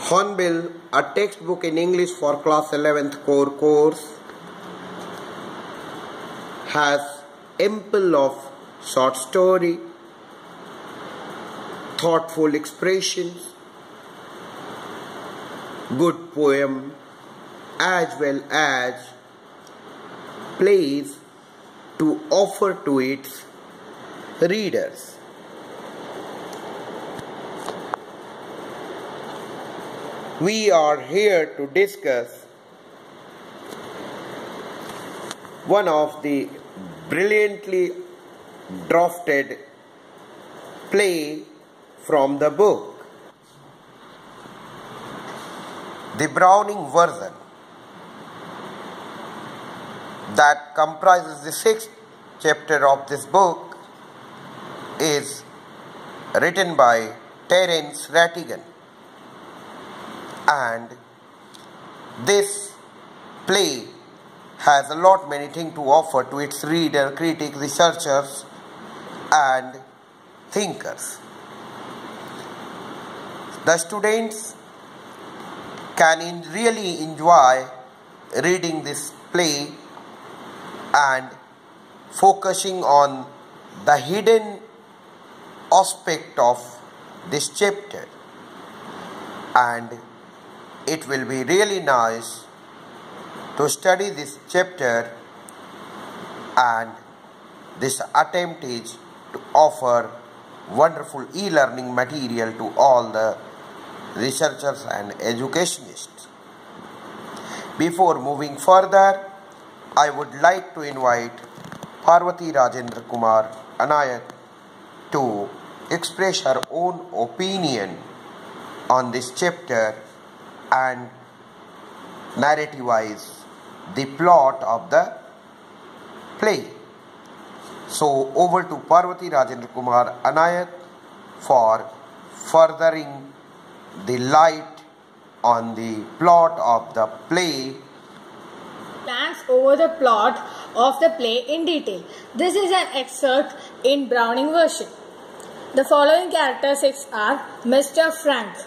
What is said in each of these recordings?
Hornbill, a textbook in English for class 11th core course, has ample of short story, thoughtful expressions, good poem, as well as plays to offer to its readers. We are here to discuss one of the brilliantly drafted play from the book, the Browning version, that comprises the 6th chapter of this book, is written by Terence Rattigan. And this play has a lot many things to offer to its reader, critics, researchers and thinkers. The students can really enjoy reading this play and focusing on the hidden aspect of this chapter, and it will be really nice to study this chapter, and this attempt is to offer wonderful e-learning material to all the researchers and educationists. Before moving further, I would like to invite Parvati Rajendra Kumar Anayat to express her own opinion on this chapter and narrativize the plot of the play. So over to Parvati Rajendra Kumar Anayat for furthering the light on the plot of the play. Glance over the plot of the play in detail. This is an excerpt in Browning version. The following characteristics are Mr. Frank.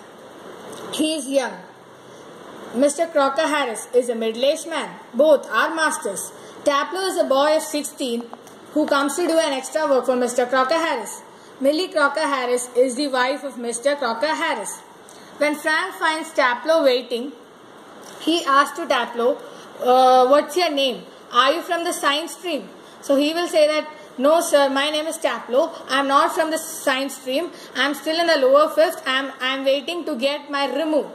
He is young. Mr. Crocker Harris is a middle-aged man. Both are masters. Taplow is a boy of 16 who comes to do an extra work for Mr. Crocker Harris. Millie Crocker Harris is the wife of Mr. Crocker Harris. When Frank finds Taplow waiting, he asks to Taplow, what's your name? Are you from the science stream? So he will say that, no sir, my name is Taplow. I am not from the science stream. I am still in the lower 5th. I am waiting to get my remove.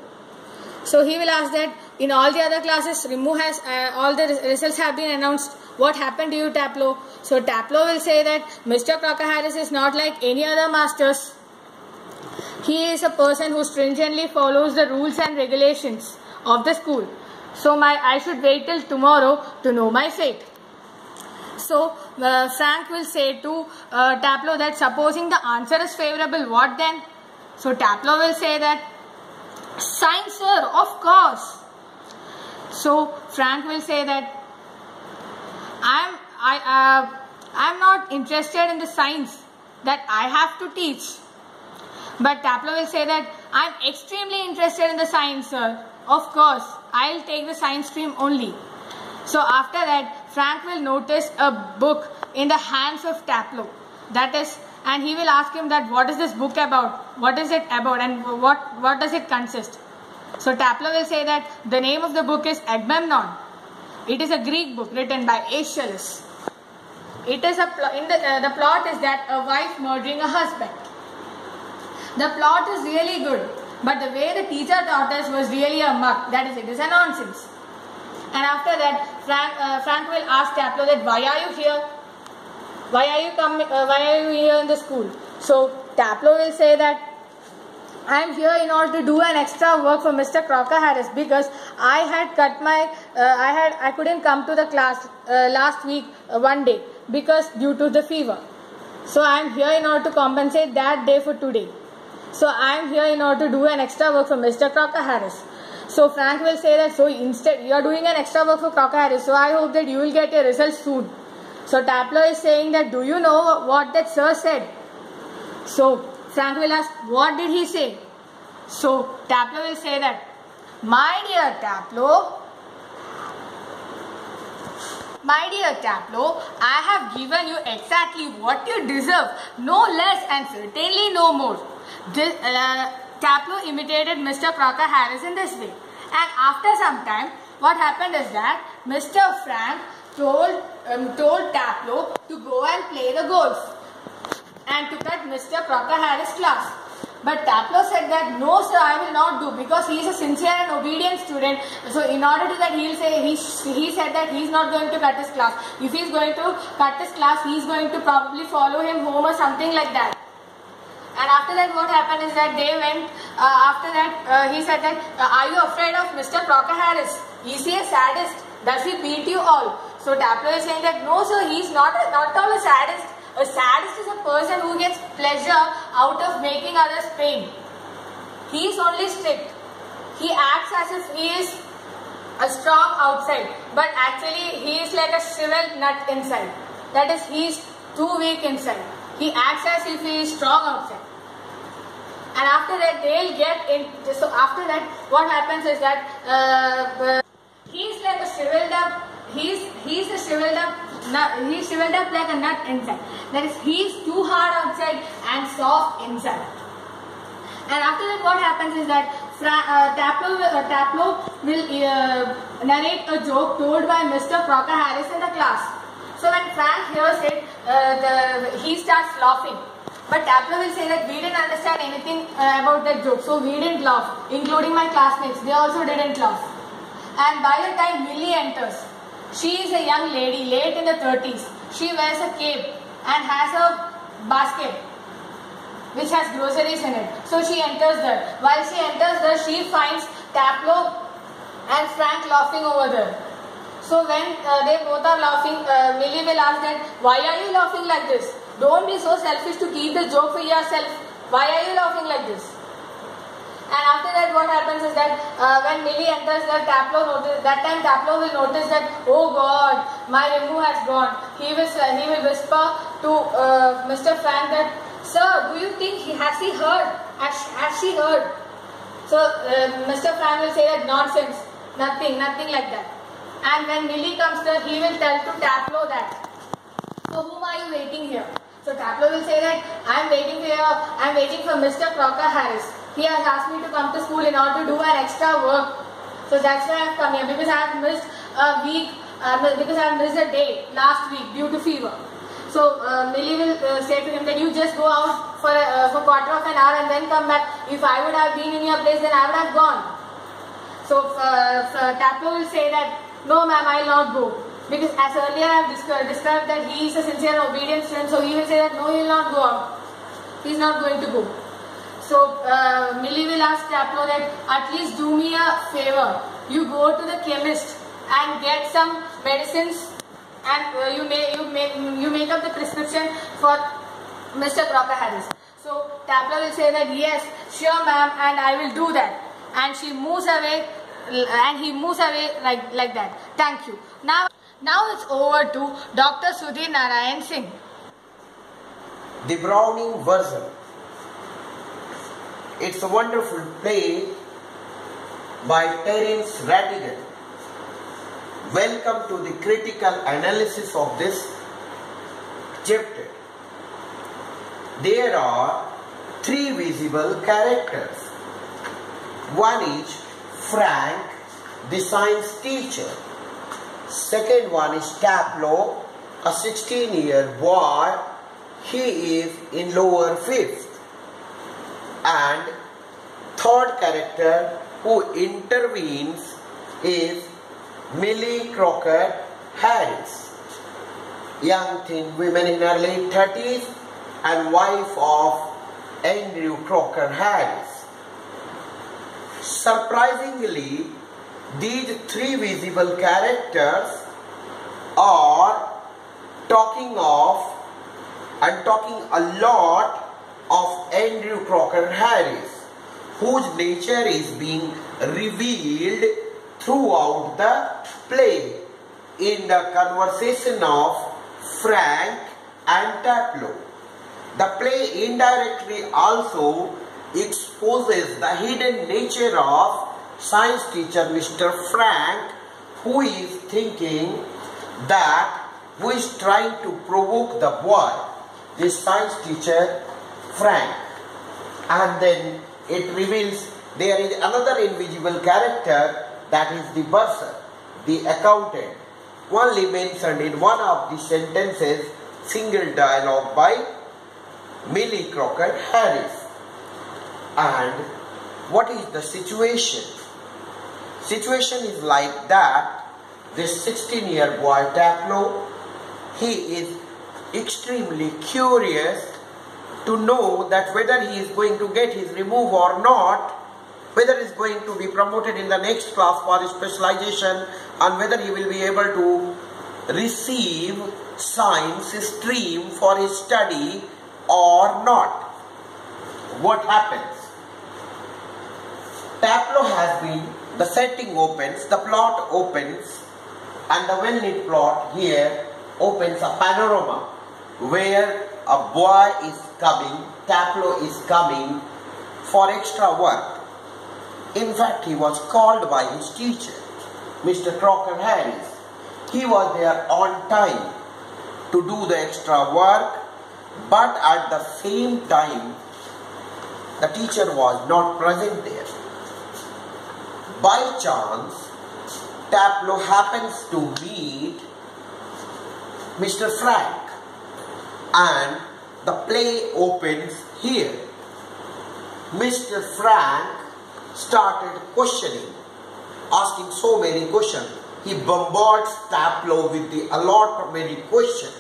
So he will ask that in all the other classes, remove has all the results have been announced. What happened to you, Taplow? So Taplow will say that Mr. Crocker Harris is not like any other masters. He is a person who stringently follows the rules and regulations of the school. So I should wait till tomorrow to know my fate. So Frank will say to Taplow that supposing the answer is favorable, what then? So Taplow will say that science, sir, of course. So Frank will say that I'm not interested in the science that I have to teach. But Taplow will say that I'm extremely interested in the science, sir. Of course, I'll take the science stream only. So after that, Frank will notice a book in the hands of Taplow. That is, and he will ask him that what is this book about? What is it about and what does it consist? So Taplow will say that the name of the book is Agamemnon. It is a Greek book written by Aeschylus. It is the plot is that a wife murdering a husband. The plot is really good, but the way the teacher taught us was really a muck. That is, it is a nonsense. And after that, Frank will ask Taplow that why are you here? Why are you here in the school? So Taplow will say that I am here in order to do an extra work for Mr. Crocker Harris because I had cut my I couldn't come to the class last week one day because due to the fever. So I am here in order to compensate that day for today. So I am here in order to do an extra work for Mr. Crocker Harris. So Frank will say that, so instead you are doing an extra work for Crocker Harris, so I hope that you will get your results soon. So Taplow is saying that, do you know what that sir said? So Frank will ask, what did he say? So Taplow will say that, my dear Taplow, I have given you exactly what you deserve, no less and certainly no more. Taplow imitated Mr. Crocker Harris in this way. And after some time, what happened is that Mr. Frank told Taplow to go and play the golf and to cut Mr. Crocker Harris' class. But Taplow said that, no sir, I will not do, because he is a sincere and obedient student. So in order to that, he said that he is not going to cut his class. If he is going to cut his class, he is going to probably follow him home or something like that. And after that, what happened is that they went, he said that, are you afraid of Mr. Crocker Harris? Is he a sadist? Does he beat you all? So Taplow is saying that, no sir, he is not at all a sadist. A sadist is a person who gets pleasure out of making others pain. He is only strict. He acts as if he is a strong outside, but actually he is like a shriveled nut inside. That is, he is too weak inside. He acts as if he is strong outside. And after that, they'll get in. So after that, what happens is that he's like a shriveled up. He's shriveled up like a nut inside. That is, he's too hard outside and soft inside. And after that, what happens is that Taplow will narrate a joke told by Mr. Crocker Harris in the class. So when Frank hears it, he starts laughing. But Taplow will say that we didn't understand anything about that joke, so we didn't laugh, including my classmates. They also didn't laugh. And by the time Millie enters, she is a young lady, late in the 30s. She wears a cape and has a basket which has groceries in it. So she enters there. While she enters there, she finds Taplow and Frank laughing over there. So when they both are laughing, Millie will ask that, why are you laughing like this? Don't be so selfish to keep the joke for yourself. Why are you laughing like this? And after that, what happens is that when Millie enters there, Taplow will notice that, oh God, my Ringu has gone. He will whisper to Mr. Frank that, sir, do you think has he heard? Has she heard? So Mr. Frank will say that, nonsense, nothing like that. And when Millie comes there, he will tell to Taplow that, so whom are you waiting here? So Taplow will say that, I am waiting for Mr. Crocker Harris. He has asked me to come to school in order to do an extra work. So that's why I have come here, because I have missed a week, because I have missed a day last week due to fever. So Millie will say to him that you just go out for quarter of an hour and then come back. If I would have been in your place, then I would have gone. So Taplow will say that, no ma'am, I will not go. Because as earlier I have described that he is a sincere and obedient student, so he will say that no, he will not go out. He is not going to go. So Millie will ask Taplow that, at least do me a favor. You go to the chemist and get some medicines, and you make up the prescription for Mr. Crocker Harris. So Taplow will say that, yes, sure ma'am, and I will do that. And she moves away, and he moves away like that. Thank you. Now it's over to Dr. Sudhir Narayan Singh. The Browning version. It's a wonderful play by Terence Rattigan. Welcome to the critical analysis of this chapter. There are three visible characters. One is Frank, the science teacher. Second one is Taplow, a 16-year boy. He is in lower fifth. And third character who intervenes is Millie Crocker Harris, young teen woman in her late 30s and wife of Andrew Crocker Harris. Surprisingly, these three visible characters are talking a lot of Andrew Crocker Harris, whose nature is being revealed throughout the play in the conversation of Frank and Taplow. The play indirectly also exposes the hidden nature of science teacher Mr. Frank, who is thinking that, who is trying to provoke the boy, this science teacher Frank. And then it reveals there is another invisible character, that is the bursar, the accountant, only mentioned in one of the sentences, single dialogue by Millie Crocker Harris. And what is the situation? Situation is like that. This 16-year boy Taplow, he is extremely curious to know that whether he is going to get his remove or not, whether he is going to be promoted in the next class for his specialization, and whether he will be able to receive science stream for his study or not. What happens? Taplow has been, the setting opens, the plot opens, and the well-lit plot here opens a panorama where a boy is coming, Taplow is coming for extra work. In fact, he was called by his teacher, Mr. Crocker Harries. He was there on time to do the extra work, but at the same time, the teacher was not present there. By chance, Taplow happens to meet Mr. Frank, and the play opens here. Mr. Frank started questioning, asking so many questions. He bombards Taplow with a lot of many questions.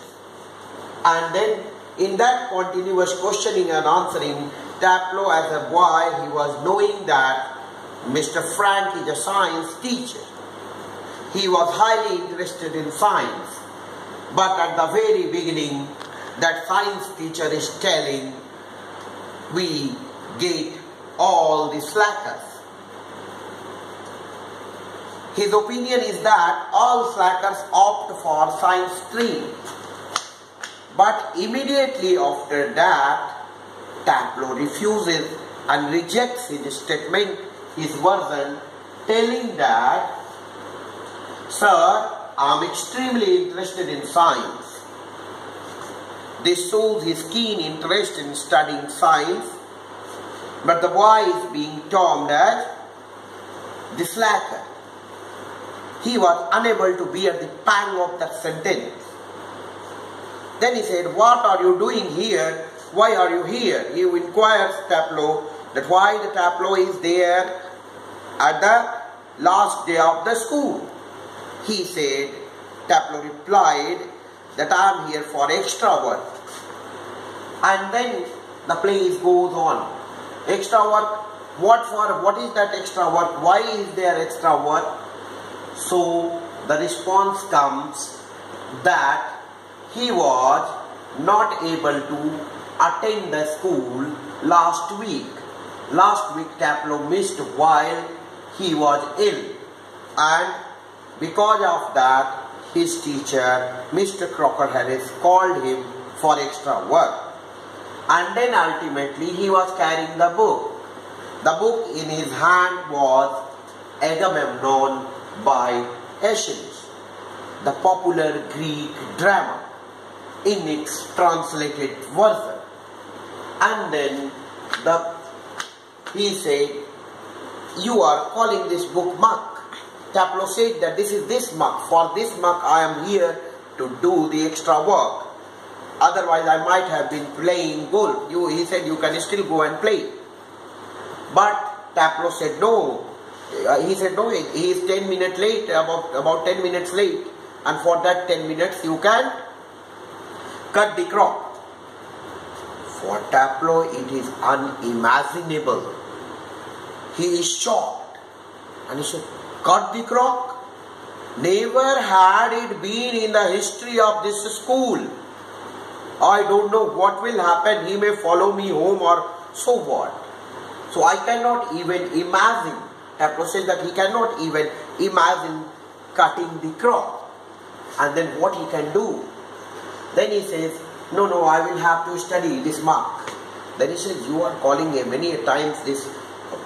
And then in that continuous questioning and answering, Taplow as a boy, he was knowing that Mr. Frank is a science teacher. He was highly interested in science. But at the very beginning, that science teacher is telling, we get all the slackers. His opinion is that all slackers opt for science stream. But immediately after that, Taplow refuses and rejects his statement, his version, telling that, sir, I am extremely interested in science. This shows his keen interest in studying science, but the boy is being termed as the slacker. He was unable to bear the pang of that sentence. Then he said, what are you doing here? Why are you here? He inquires Taplow that why the Taplow is there at the last day of the school. He said, Taplow replied that I am here for extra work. And then the play goes on. Extra work, what for? What is that extra work? Why is there extra work? So the response comes that he was not able to attend the school last week. Last week Taplow missed while he was ill, and because of that his teacher Mr. Crocker Harris called him for extra work. And then ultimately he was carrying the book. The book in his hand was Agamemnon by Aeschylus, the popular Greek drama in its translated version. And then he said, you are calling this book muck. Taplow said that this is this muck. For this muck I am here to do the extra work. Otherwise I might have been playing golf. He said you can still go and play. But Taplow said no. He said no, he is 10 minutes late, about 10 minutes late. And for that 10 minutes you can cut the crop. For Taplow it is unimaginable. He is shocked. And he said, cut the crop? Never had it been in the history of this school. I don't know what will happen. He may follow me home or so what. So I cannot even imagine. Taplow says that he cannot even imagine cutting the crop. And then what he can do? Then he says, no, I will have to study this muck. Then he said, you are calling many times this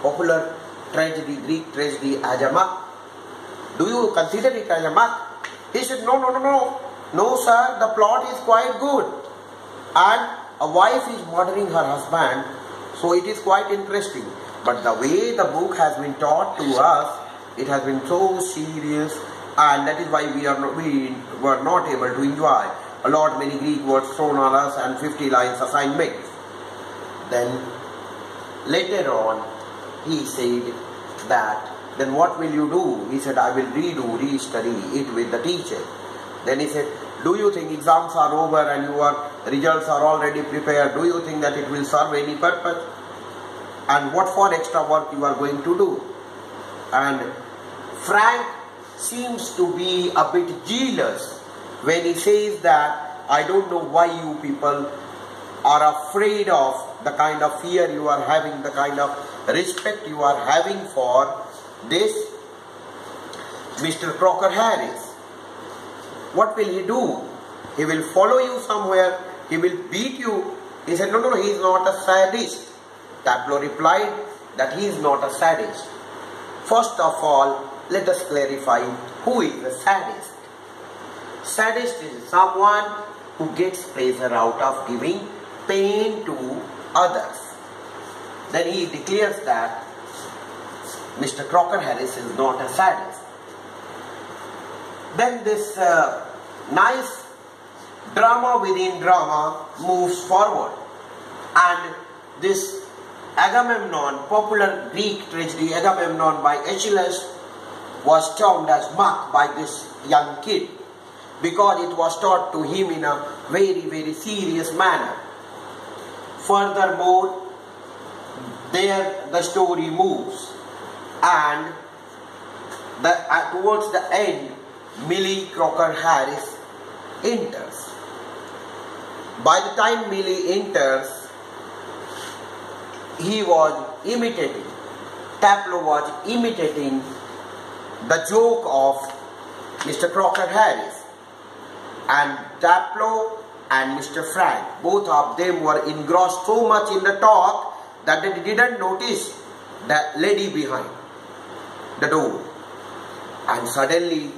popular tragedy, Greek tragedy as a muck. Do you consider it as a muck? He said, no. No, sir, the plot is quite good. And a wife is murdering her husband, so it is quite interesting. But the way the book has been taught to us, it has been so serious, and that is why we were not able to enjoy a lot many Greek words thrown on us and 50 lines assignments. Then later on he said that, then what will you do? He said, I will re-study it with the teacher. Then he said, do you think exams are over and your results are already prepared? Do you think that it will serve any purpose? And what for extra work you are going to do? And Frank seems to be a bit jealous when he says that, I don't know why you people are afraid of the kind of fear you are having, the kind of respect you are having for this Mr. Crocker Harris. What will he do? He will follow you somewhere, he will beat you. He said, no, he is not a sadist. Taplow replied that he is not a sadist. First of all, let us clarify who is the sadist. Sadist is someone who gets pleasure out of giving pain to others. Then he declares that Mr. Crocker Harris is not a sadist. Then this nice drama within drama moves forward, and this Agamemnon, popular Greek tragedy Agamemnon by Aeschylus, was termed as muck by this young kid because it was taught to him in a very serious manner. Furthermore, there the story moves, and towards the end, Millie Crocker Harris enters. By the time Millie enters, he was imitating, Taplow was imitating the joke of Mr. Crocker Harris. And Taplow and Mr. Frank, both of them were engrossed so much in the talk that they didn't notice that lady behind the door. And suddenly,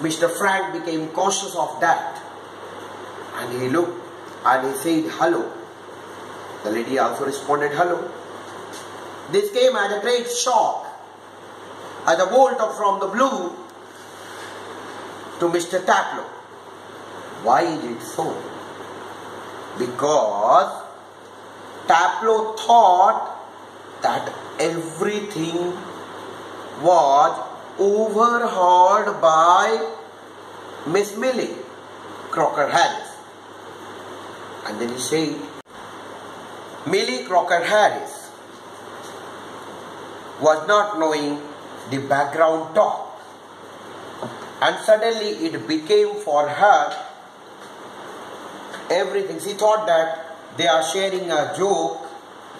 Mr. Frank became cautious of that. And he looked and he said, hello. The lady also responded, hello. This came as a great shock, as a bolt from the blue to Mr. Taplow. Why is it so? Because Taplow thought that everything was overheard by Miss Millie Crocker Harris. And then he said, Millie Crocker Harris was not knowing the background talk, and suddenly it became for her everything. She thought that they are sharing a joke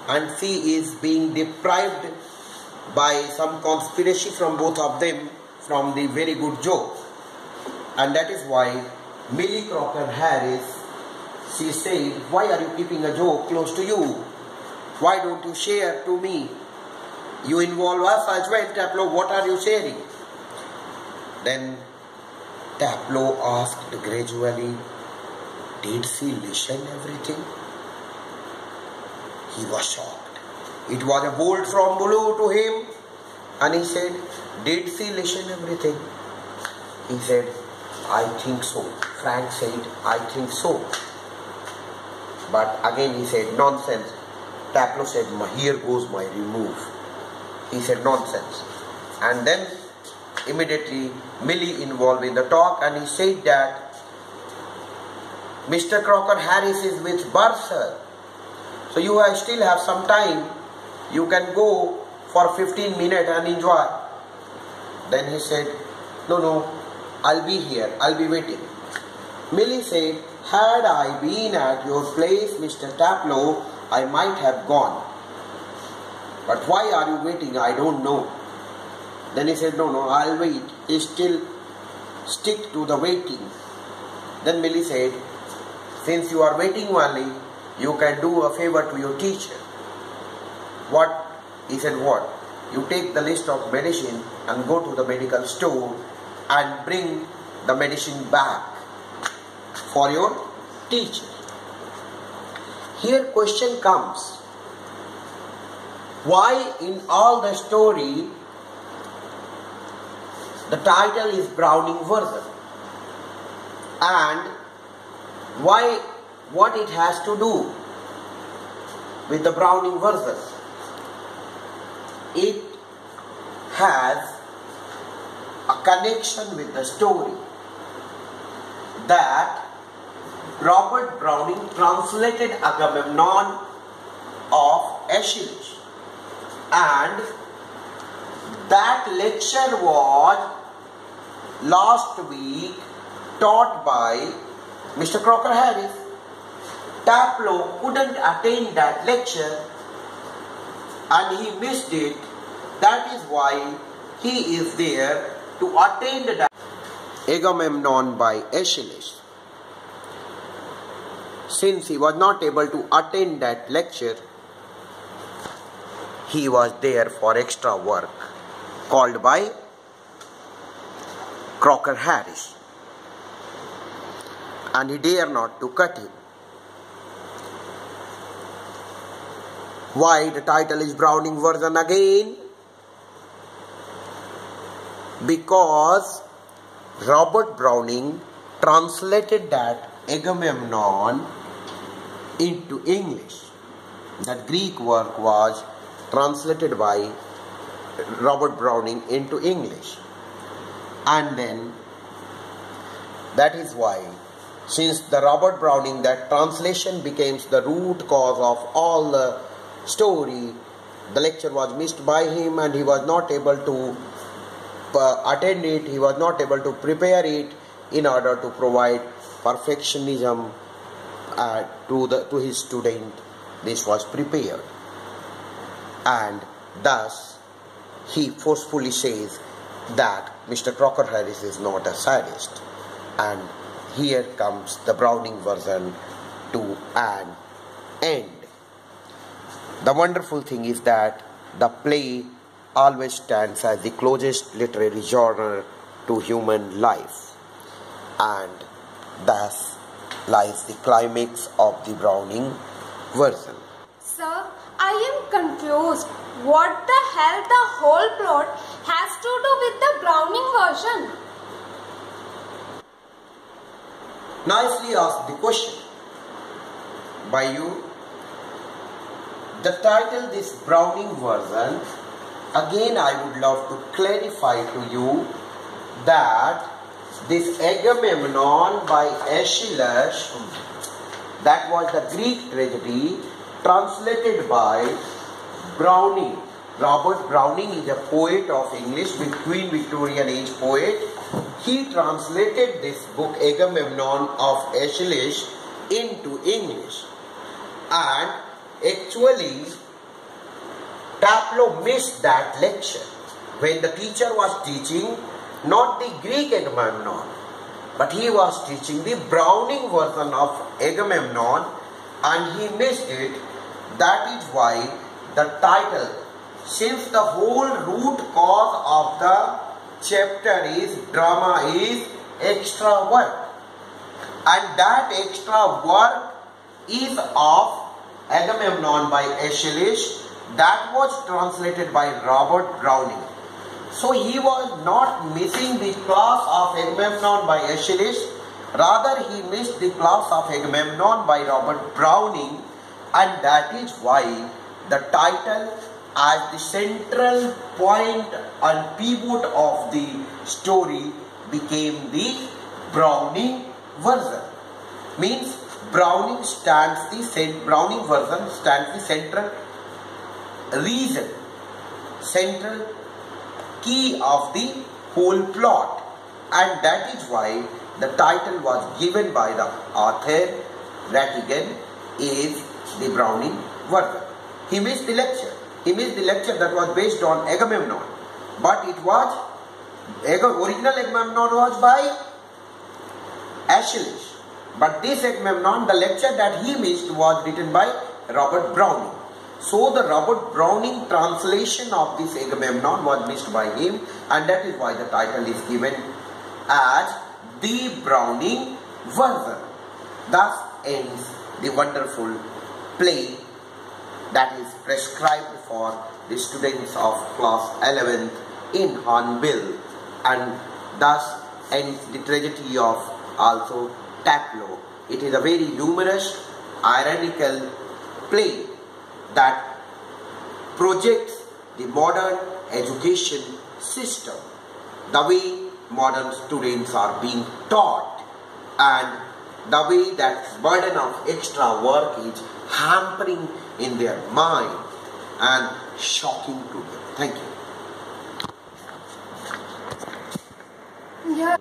and she is being deprived by some conspiracy from both of them from the very good joke. And that is why Millie Crocker Harris, she said, why are you keeping a joke close to you? Why don't you share to me? You involve us as well, Taplow. What are you sharing? Then Taplow asked gradually, did she listen everything? He was shocked. It was a bolt from blue to him. And he said, did she listen everything? He said, I think so. Frank said, I think so. But again he said, nonsense. Taplow said, here goes my remove. He said, nonsense. And then immediately Millie involved in the talk, and he said that Mr. Crocker Harris is with Bursar. So you still have some time. You can go for 15 minutes and enjoy. Then he said, no, I'll be here. I'll be waiting. Millie said, had I been at your place, Mr. Taplow, I might have gone. But why are you waiting? I don't know. Then he said, no, I'll wait. He still stick to the waiting. Then Millie said, since you are waiting only, you can do a favor to your teacher. What? He said, what? You take the list of medicine and go to the medical store and bring the medicine back for your teacher. Here question comes, why in all the story the title is Browning version, and why, what it has to do with the Browning version? It has a connection with the story that Robert Browning translated Agamemnon of Aeschylus, and that lecture was last week taught by Mr. Crocker Harris. Taplow couldn't attend that lecture and he missed it. That is why he is there to attend that. Agamemnon by Aeschylus. Since he was not able to attend that lecture, he was there for extra work called by Crocker Harris, and he dare not to cut him. Why the title is Browning version again? Because Robert Browning translated that Agamemnon into English. That Greek work was translated by Robert Browning into English. And then that is why, since the Robert Browning, that translation becomes the root cause of all the story, the lecture was missed by him and he was not able to attend it, he was not able to prepare it in order to provide perfectionism to his student. This was prepared, and thus he forcefully says that Mr. Crocker Harris is not a sadist, and here comes the Browning version to an end. The wonderful thing is that the play always stands as the closest literary genre to human life, and thus lies the climax of the Browning version. Sir, I am confused. What the hell the whole plot has to do with the Browning version? Nicely asked the question by you. The title, this Browning version, again I would love to clarify to you that this Agamemnon by Aeschylus, that was the Greek tragedy translated by Browning. Robert Browning is a poet of English, between Victorian age poet. He translated this book Agamemnon of Aeschylus into English, and actually Taplow missed that lecture when the teacher was teaching not the Greek Agamemnon, but he was teaching the Browning version of Agamemnon, and he missed it. That is why the title, since the whole root cause of the chapter is drama, is extra work, and that extra work is of Agamemnon by Aeschylus, that was translated by Robert Browning. So he was not missing the class of Agamemnon by Aeschylus, rather he missed the class of Agamemnon by Robert Browning, and that is why the title as the central point and pivot of the story became the Browning version. Means Browning version stands the central reason, central key of the whole plot, and that is why the title was given by the author Rattigan is the Browning version. He missed the lecture. He missed the lecture that was based on Agamemnon, but it was original Agamemnon was by Aeschylus, But this Agamemnon, the lecture that he missed, was written by Robert Browning. So the Robert Browning translation of this Agamemnon was missed by him, and that is why the title is given as the Browning version. Thus ends the wonderful play that is prescribed for the students of class 11th in Hornbill, and thus ends the tragedy of also Taplow. It is a very humorous, ironical play that projects the modern education system, the way modern students are being taught, and the way that burden of extra work is hampering in their mind and shocking to them. Thank you. Yeah.